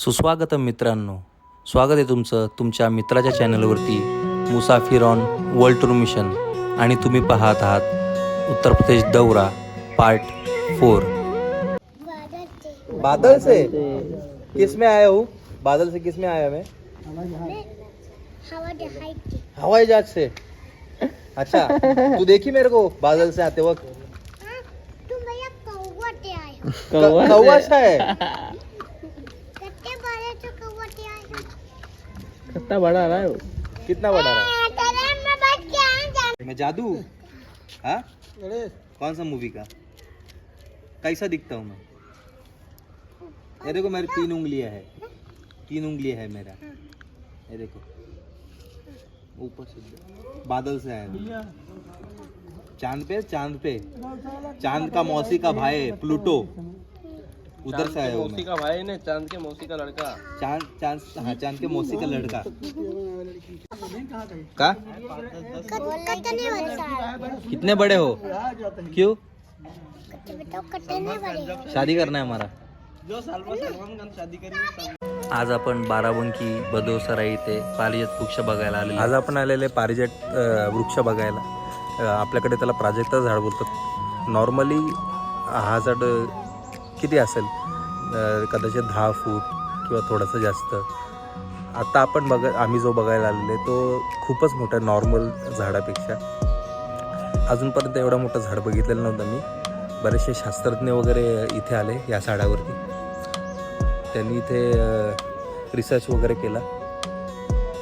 सुस्वागतम मित्रांनो, स्वागत आहे तुमचं तुमच्या मित्राच्या चॅनलवरती मुसाफिर ऑन वर्ल्ड टूर मिशन. आणि तुम्ही पाहत आहात उत्तर प्रदेश दौरा पार्ट 4. बादल से किस में आया हूँ? बादल से किस में आया मैं? हवाई जहाज से. अच्छा, तू देखी मेरे को बादल से आते वक्त? कौवा सा है. कितना बड़ा रहा है वो? कितना बड़ा रहा? मैं जादू. हाँ, कौन सा मूवी का? कैसा दिखता हूँ मैं? ये देखो मेरी 3 उंगलियां है. 3 उंगलियां है मेरा. ये देखो ऊपर से बादल से आया. चांद पे चांद का मौसी का भाई है प्लूटो. उधर से आया हूँ मौसी का भाई ने चांद के मौसी का लड़का. चांद के मौसी का लड़का. का कितने बड़े हो? क्यों? शादी करना है हमारा. जो सलमान खान शादी करेंगे. आज आपण बाराबंकी बदोसरा इथे पारिजात वृक्ष बघायला आलेलो. आज आपण आलेले पारिजात वृक्ष बघायला. आपल्याकडे त्याला प्राजक्ता झाड बोलतात. नॉर्मली हा झाड किती असेल, कदाचित 10 फूट किंवा थोडंसं जास्त. आता आपण आम्ही जो बघायला आलेले तो खूपच मोठा नॉर्मल झाडापेक्षा. अजूनपर्यंत एवढा मोठा झाड बघितलेलं नव्हतं मी. बरेचसे शास्त्रज्ञ वगैरे इथे आले या झाडावरती. त्यांनी इथे रिसर्च वगैरे केला,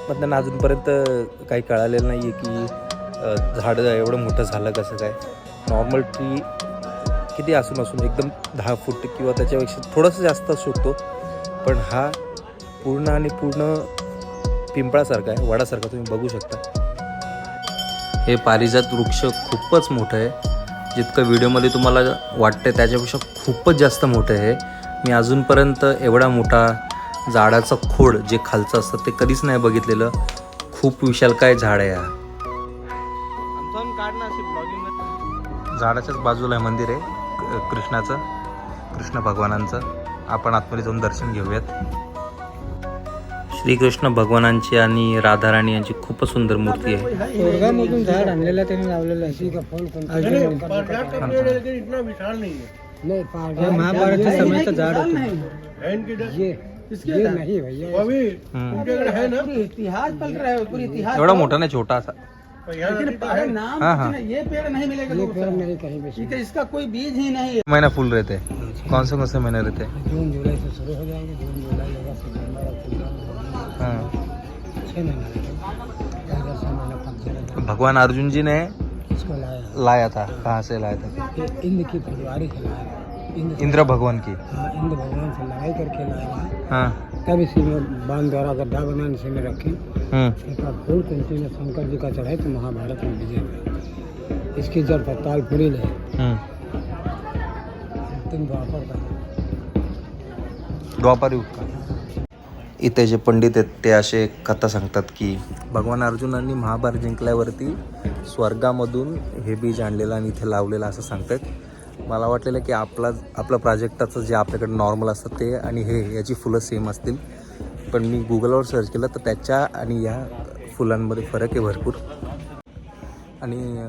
पण त्यांना अजूनपर्यंत काही कळालेलं नाही आहे की झाड एवढं मोठं झालं कसं काय. नॉर्मल ट्री किती असून एकदम 10 फूट किंवा त्याच्यापेक्षा थोडंसं जास्त असू शकतो, पण हा पूर्ण पिंपळासारखा आहे, वडासारखा तुम्ही बघू शकता. हे पारिजात वृक्ष खूपच मोठं आहे. जितकं व्हिडिओमध्ये तुम्हाला वाटतं त्याच्यापेक्षा खूपच जास्त मोठं आहे. मी अजूनपर्यंत एवढा मोठा झाडाचं खोड जे खालचं असतं ते कधीच नाही बघितलेलं. खूप विशालकाय झाड आहे. झाडाच्याच बाजूला आहे मंदिर आहे कृष्णाचं, कृष्ण भगवानांचं. आपण आतमध्ये जाऊन दर्शन घेऊयात. श्रीकृष्ण भगवानांची आणि राधाराणी यांची खूपच सुंदर मूर्ती आहे. स्वर्गामधून झाड आणलेला त्यांनी लावलेलं आहे. महाभारतच्या समयाचं झाड होतं. एवढा मोठा नाही, छोटा असा. हाँ, ये पेड़ नहीं मिलेगा. ये पेड़ नहीं कहीं भी. इसका कोई बीज ही नहीं है. महीना फूल रहते हैं. कौन से महीने रहते हैं? जून जुलाई से शुरू हो जाएंगे. जून जुलाई अगस्त सितंबर अक्टूबर. हाँ. 6 महीने. भगवान अर्जुन जी ने इसको लाया था. कहाँ से लाया था? इंद्र की फुलवारी से लाया. इंद्र भगवान की. इंद्र भगवान से लड़ाई करके लाया. हाँ. तब इसी में बाण द्वारा गड्ढा बनाने से में रखी. इसका फूल कुंती में शंकर जी का चढ़ाई तो महाभारत में विजय हुआ. इसकी जड़ तत्काल पूरी है. अंतिम द्वापर युग का. इथे जे पंडित आहेत ते असे कथा सांगतात की भगवान अर्जुनांनी महाभारत जिंकल्यावरती स्वर्गामधून हे बीज आणलेलं आणि इथे लावलेलं असं सांगतात. मला वाटलेलं की आपलं प्राजक्ताचं जे आपल्याकडे नॉर्मल असतं ते आणि याची फुलं सेम असतील, पण मी गुगलवर सर्च केलं तर त्याच्या आणि या फुलांमध्ये फरक आहे भरपूर. आणि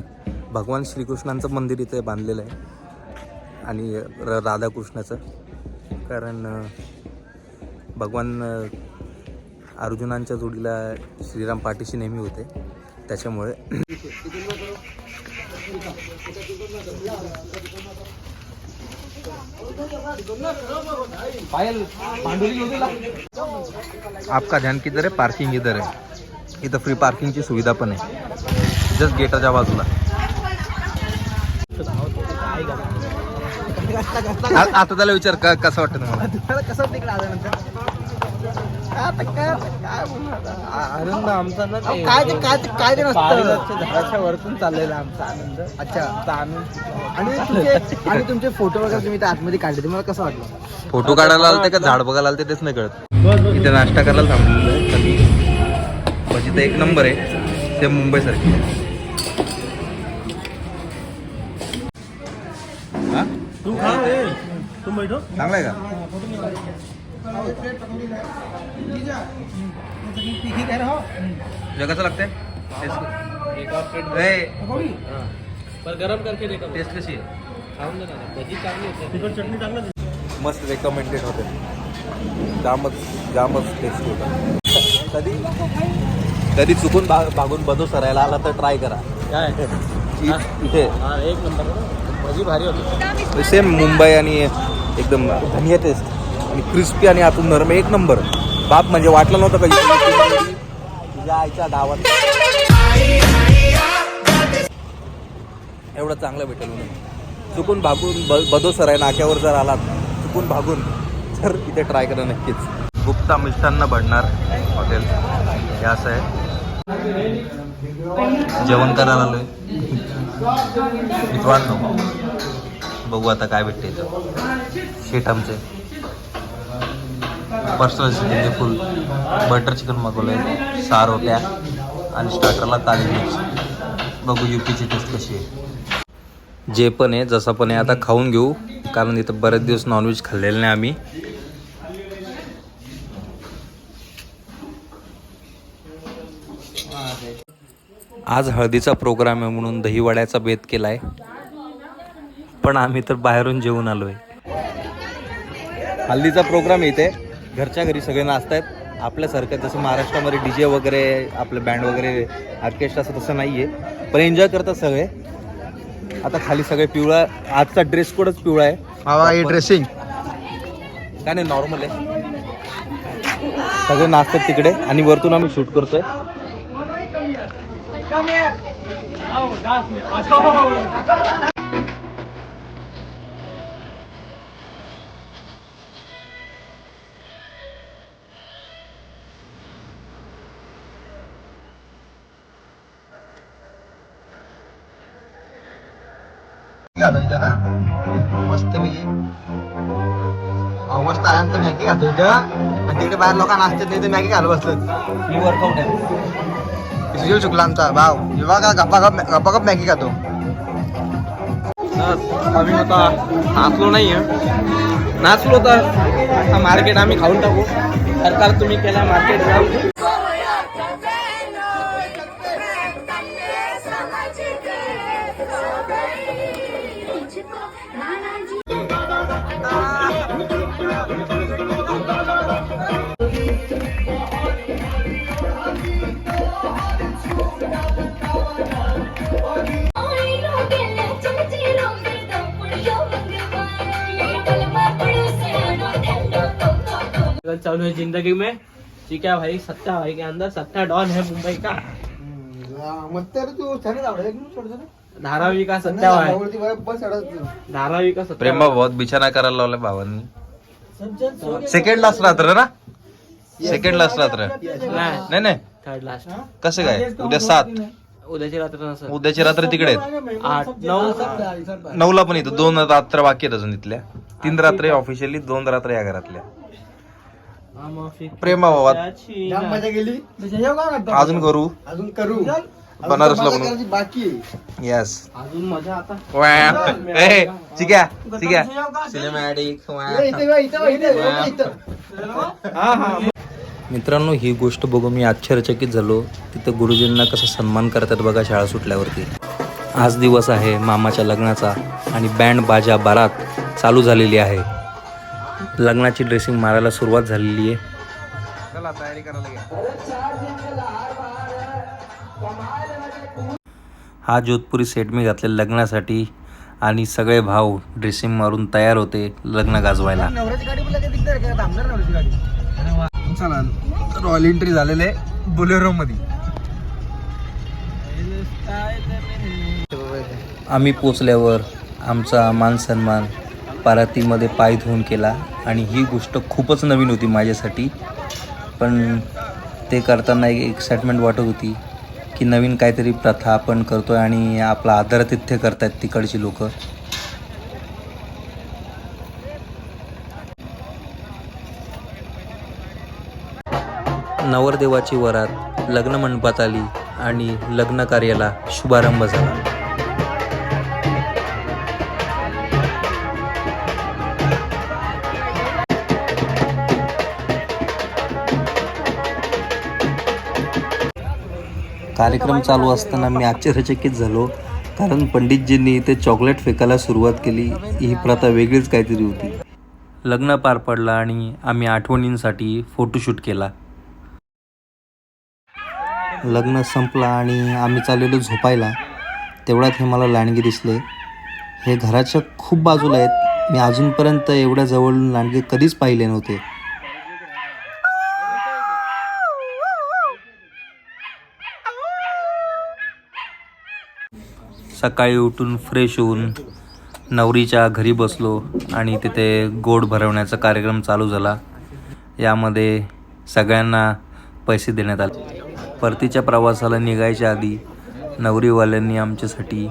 भगवान श्रीकृष्णांचं मंदिर इथे बांधलेलं आहे आणि राधाकृष्णाचं, कारण भगवान अर्जुनांच्या जोडीला श्रीराम पाठीशी नेहमी होते त्याच्यामुळे. आपका ध्यान किधर आहे? पार्किंग इधर आहे. इथं फ्री पार्किंगची सुविधा पण आहे जस्ट गेटाच्या बाजूला. आता त्याला विचार कसं वाटतं तुम्हाला? कसं तिकडे आल्यानंतर आनंद आमचा ना काय ते नसतं. झाडाच्या वरतून चाललेला आमचा आनंद. अच्छा, आनंद. आणि तुमचे फोटो वगैरे तुम्ही त्या आतमध्ये काढले, तुम्हाला कसं वाटलं? फोटो काढायला आलते का झाड बघायला आलते तेच नाही कळत. इथे नाश्ता करायला थांबलेलं आहे कधी. भजी तर एक नंबर आहे, ते मुंबईसारखी आहे. तुम बैठो. चांगला आहे का? कसं लागतंय पर गरम करके देखो टेस्ट कशी आहे खाऊन दे ना भजी चांगली होते चटणी चांगली मस्त रेकमेंडेड होते जामच टेस्टी होतं कधी चुकून भागून बदो सरायला आला तर ट्राय करा काय इथे एक नंबर भजी भारी होती सेम मुंबई आणि एकदम धनिया टेस्ट आणि क्रिस्पी आणि आतून नरम एक नंबर बाप म्हणजे वाटलं नव्हतं कधी तुझ्या आईच्या गावात एवढं चांगलं भेटेल म्हणून चुकून भागून बदो सराय नाक्यावर जर आलात चुकून भागून तर इथे ट्राय करा नक्कीच गुप्ता मिष्टान्न भंडार हॉटेल हे असं आहे जेवण करायला आलोय मित्रांनो बघू आता काय भेटते इथं शेट आमचे personal chicken full butter chicken मागवलंय 6 रोट्या आणि स्टार्टरला काली मिर्च बघू यूपीची टेस्ट कशी आहे जे पण आहे जसं पण आहे आता खाऊन घेऊ कारण इथं बरेच दिवस नॉनव्हेज खाल्लेलं नाही आम्ही आज हळदीचा प्रोग्राम आहे म्हणून दहीवड्याचा बेत केलाय पण आम्ही तर बाहेरून जेवून आलोय हल्दीचा प्रोग्राम इथे घरच्या घरी सगळे नाचतायत आपल्यासारखं जसं महाराष्ट्रामध्ये डीजे वगैरे आपलं बँड वगैरे ऑर्केस्ट्रा असं तसं नाही आहे पण एन्जॉय करतात सगळे आता खाली सगळे पिवळा आजचा ड्रेस कोडच पिवळा आहे ड्रेसिंग काय नाही नॉर्मल आहे सगळे नाचतात तिकडे आणि वरतून आम्ही शूट करतोय मस्त मस्त आल्यानंतर मॅगी खातो आणि तिकडे बाहेर लोक नाचतात नाही तर मॅगी घालू बसतात ही वर्कआउट आहे सुशील शुक्ला आमचा भाव जेव्हा का गप्पा मॅगी खातो आम्ही आता नाचलो नाही नाचलो तर आता मार्केट आम्ही खाऊन टाकू सरकार तुम्ही केला मार्केट जाऊ चालू है जिंदगी में ठीक है भाई सत्ता भाई के अंदर सत्ता डॉन है मुंबई का धारावी का सत्ता है धारावी का सत्ता प्रेमा बहुत बिछाना करायला लावलाय भावांनी सेकंड लास्ट रात्र ना सेकंड लास्ट रात्र नाही नाही थर्ड लास्ट कसं काय उद्या 7 उद्याची रात्र नसं उद्याची रात्र तिकडे आहेत 8-9 9ला पण इथं 2 रात्र बाकी आहेत अजून इथल्या 3 रात्री ऑफिशियली 2 रात्र या घरातल्या प्रेमा भावात मजा गेली अजून करू बनारसला बनवू बाकी येस अजून मजा आता ठीक आहे सिनेमॅटिक मित्रांनो ही गोष्ट बघून मी आश्चर्यचकित झालो तिथं गुरुजींना कसा सन्मान करतात बघा शाळा सुटल्यावरती आज दिवस आहे मामाच्या लग्नाचा आणि बँड बाजा बारात चालू झालेली आहे लग्नाची ड्रेसिंग मारायला सुरुवात झालेली आहे चला तयारी करायला हा जोधपुरी सेट मी घातले लग्नासाठी आणि सगळे भाव ड्रेसिंग मारून तयार होते लग्न गाजवायला चला रॉयल एंट्री झालेले बोलेरो मध्ये आम्ही पोचल्यावर आमचा मान सन्मान पारातीमध्ये पाय धुवून केला आणि ही गोष्ट खूपच नवीन होती माझ्यासाठी पण ते करताना एक एक्साइटमेंट वाटत होती की नवीन काहीतरी प्रथा आपण करतोय आणि आपला आदरातिथ्य करतायत तिकडची लोक नवरदेवाची वरात लग्न मंडपात आली आणि लग्न कार्याला शुभारंभ झाला कार्यक्रम चालू असताना मी आश्चर्यचकित झालो, कारण पंडितजींनी ते चॉकलेट फेकायला सुरुवात केली. ही प्रथा वेगळीच काहीतरी होती. लग्न पार पडलं आणि आम्ही आठवणींसाठी फोटोशूट केला. लग्न संपलं आणि आम्ही चाललेलो झोपायला. तेवढ्यात हे मला लांडगे दिसले. हे घराच्या खूप बाजूला आहेत. मी अजूनपर्यंत एवढ्या जवळून लांडगे कधीच पाहिले नव्हते. सकाळी उठून फ्रेश होऊन नवरीच्या घरी बसलो आणि तिथे गोड भरवण्याचा कार्यक्रम चालू झाला. यामध्ये सगळ्यांना पैसे देण्यात आले. परतीच्या प्रवासाला निघायच्या आधी नवरीवाल्यांनी आमच्यासाठी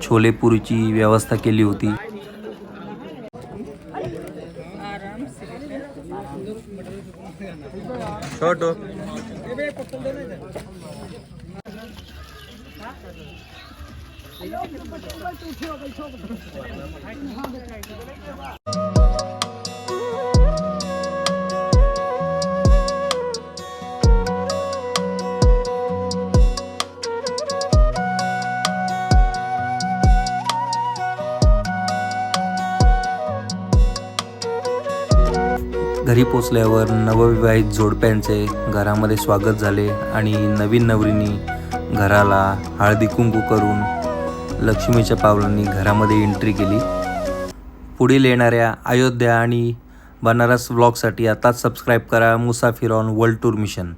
छोलेपुरीची व्यवस्था केली होती. घरी पोचल्यावर नवविवाहित जोडप्यांचे घरामध्ये स्वागत झाले आणि नवीन नवरीने घराला हळदी कुंकू करून लक्ष्मीच्या पावलांनी घरामध्ये एंट्री केली. पुढील येणाऱ्या अयोध्या आणि बनारस व्लॉगसाठी आताच सबस्क्राईब करा मुसाफिर ऑन वर्ल्ड टूर मिशन.